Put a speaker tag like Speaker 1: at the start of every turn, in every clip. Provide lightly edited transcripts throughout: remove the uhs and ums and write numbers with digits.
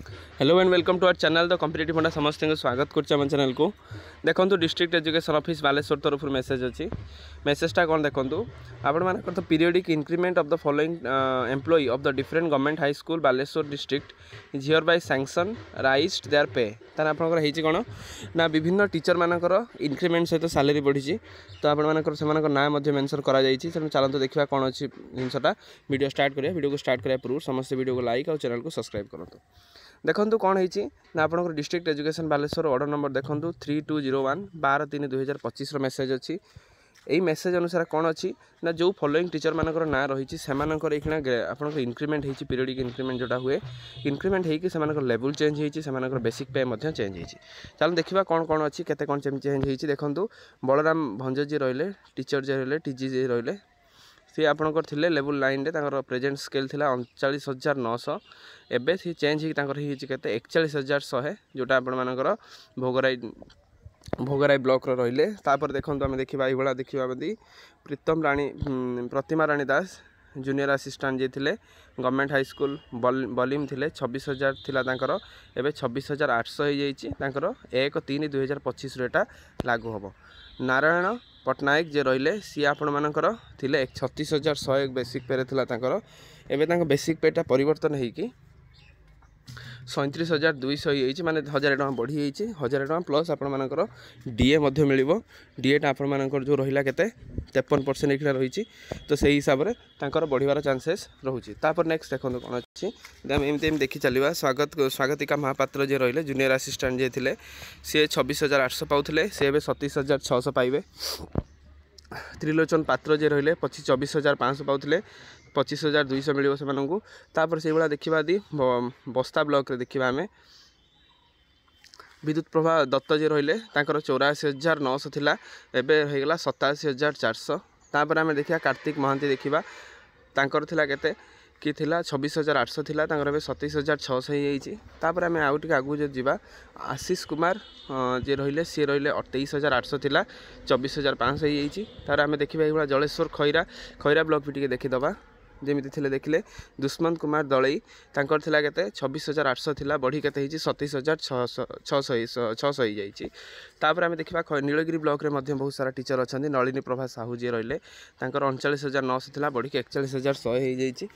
Speaker 1: Hello and welcome to our channel the competitive funda समस्त स्वागत कर चैनल को देखो डिस्ट्रिक्ट एजुकेशन ऑफिस बालेश्वर तरफ मेसेज अच्छी मेसेजटा कौन देखो आपण मान तो periodic increment of the following employee of the different government high school Baleshwar district is hereby sanction raised their pay तार आपंकर कौन ना विभिन्न टीचर मानकर इंक्रीमेंट सहित सैलरी बढ़ी तो आपर से ना मेंशन कर चलते देखा कौन अच्छी जिनसा वीडियो स्टार्ट करिया वीडियो को स्टार्ट कराया पूर्व समस्त वीडियो को लाइक और चैनल को सब्सक्राइब करूँ देखो कौन है ना आपंकर district education Baleshwar order number देखो 3201 12/3/2025 मेसेज अच्छी यही मेसेज अनुसार कौन अच्छी ना जो फॉलोइंग टीचर मानकर ना रही से आप इंक्रीमेंट हो पीरियडिक इंक्रीमेंट जोटा हुए इंक्रीमेंट होकर लेवल चेंज होकर बेसिक पे चेंज हो चलो देखा कौन कौन अच्छी केते कौन चेंज हो देखो बलराम भंज जी रही टीचर जी रही टीजी जी रही सी आपंकर थे लेवल 9 रे प्रेजेंट स्केल थी 39,900 एवं सी चेंज होकर 41,100 जोटा आपर भोगराई ब्लॉक रहिले तापर देखो आम देखा ये देखा प्रीतम राणी प्रतिमा राणी दास जूनियर असिस्टेंट जी थे गवर्नमेंट हाई स्कूल बलिम थे 26,000 थिला तांकर एवं 26,800 हो 1/3/2025 एटा लागू हम नारायण पट्टनायक जे रहिले सी आपण मानकर थिले 36,100 बेसिक पे थिला तांकर एवं बेसिक पेटा परिवर्तन होगी 37,200 माने 1,000 टका बढ़ी 1,000 टका प्लस आपर डीए मिल डीएटा आपर जो रहा के 53% ये रही तो से हिसाब से बढ़िवार चांसेस रोचे तापर नेक्स्ट देखो कौन अच्छी एमती देखी चलवा स्वागतिका महापात्र जे रही जूनियर असिस्टेंट जे थे सी 26,800 पाते सी 27,600 पाइबे त्रिलोचन पात्र जे रही 24,500 पाते 25,200 मिल से भाया देखा दी बस्ता ब्लॉक रे देखा आम विद्युत प्रभा दत्त जी रहिले 84,900 थिला एबे होगला 87,400 तापर आम देखा कार्तिक महांती देखा तांकर थिला केते कि थिला 26,800 थिला तांकर एबे 27,600 तापर आम आउ टिके आगु जो जीवा आशीष कुमार जे रहिले सी रहिले 28,800 थिला 24,500 तार आम देखा ये जलेश्वर खैरा ब्लॉक भी टिके देखीदबा जमी थे देखिले दुष्मंत कुमार दलई तांकर थिला केते 26,800 थिला बढ़ी केते 27,600 तापर आम देखा नीलगिरी ब्लॉक रे मध्य बहुत सारा टीचर अच्छा नलिनी प्रभा साहू जी रहिले तांकर 39,900 थिला बढ़ी 41,100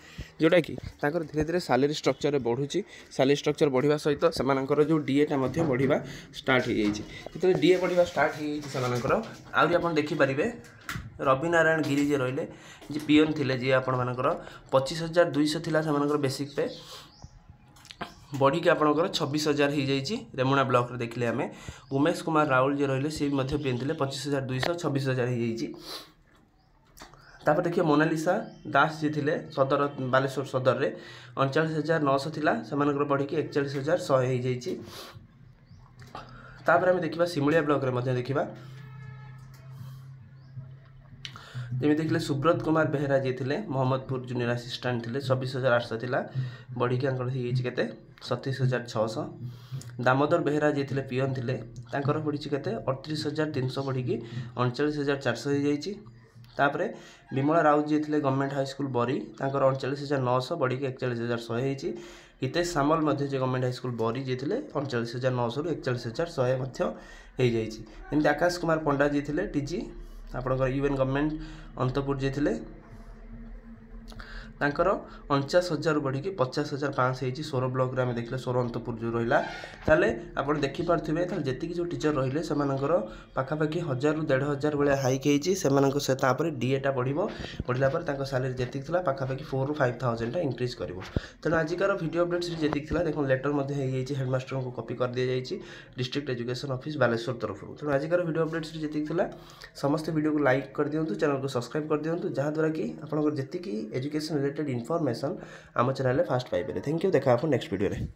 Speaker 1: जोटा कि धीरे धीरे सैलरी स्ट्रक्चर बढ़ुची सैलरी स्ट्रक्चर बढ़िया सहित से जो डीएटा बढ़िया स्टार्ट हो डीए बढ़िया स्टार्ट हो आप देखिपारे रवि नारायण गिरी जे रहिले जी पीएन थिले जी आपण मानकर 25,200 थिला से बेसिक पे बढ़ी के आपंकर 26,000 हो जाइए रेमुणा ब्लॉक रे देखिले आम उमेश कुमार राउल जी रहिले सी पीएन थे 25,200 26,000 हो जाइए तापर देखिए मोनालिसा दास जी थे सदर बालेश्वर सदर रे 39,900 थिला से बढ़ी के 41,100 हो जाइए तापर आम देखा सिमुलिया ब्लॉक रे देखा जमी देखिले सुब्रत कुमार बेहरा जी थे मोहम्मदपुर जूनियर असिस्टेंट थे 26,800 थिला बढ़ी के 27,600 दामोदर बेहरा जी थे पीएन थे बढ़ी के 38,300 बढ़ी की 39,400 हो जाइए तापर विमला राउत जी थे गवर्नमेंट हाई स्कूल बरी 39,900 बढ़ी के 41,100 हो हितेश सामल गवर्नमेंट हाई स्कूल बरी जी थे 39,900 रु 41,100 हो जाइए आकाश कुमार पंडा जी थे टीजी आपंकर यूएन गवर्नमेंट अंतपुर जी थे तांकर 49,000 बढ़ी की 50,500 हो 16 ब्लॉक रे देखिले 16 अंतपुर जो रहा ताले आप देखिपे जी जो टीचर रहिले से पाखापाखि 1,000 ରୁ 1,500 भाया हाइक होपर डीएटा बढ़ला सैलरी जी पाखापाखि 4,000 ରୁ 5,000 इंक्रीज कर तेणु आजिकार वीडियो अपडेट्स जी देख लेटर हेडमास्टर को कॉपी कर दी जाइए डिस्ट्रिक्ट एजुकेशन ऑफिस बालेश्वर तरफ तेणु आजिकार वीडियो अपडेट्स जी समस्त वीडियो को लाइक कर दिंतु चैनल को सब्सक्राइब कर दिंतु जहाँद्वारा कि आपंकर जी एजुकेशन रिलेटेड इनफॉरमेशन आम चैनल फास्ट पाइबे थैंक यू देखा आप नेक्स्ट वीडियो रे।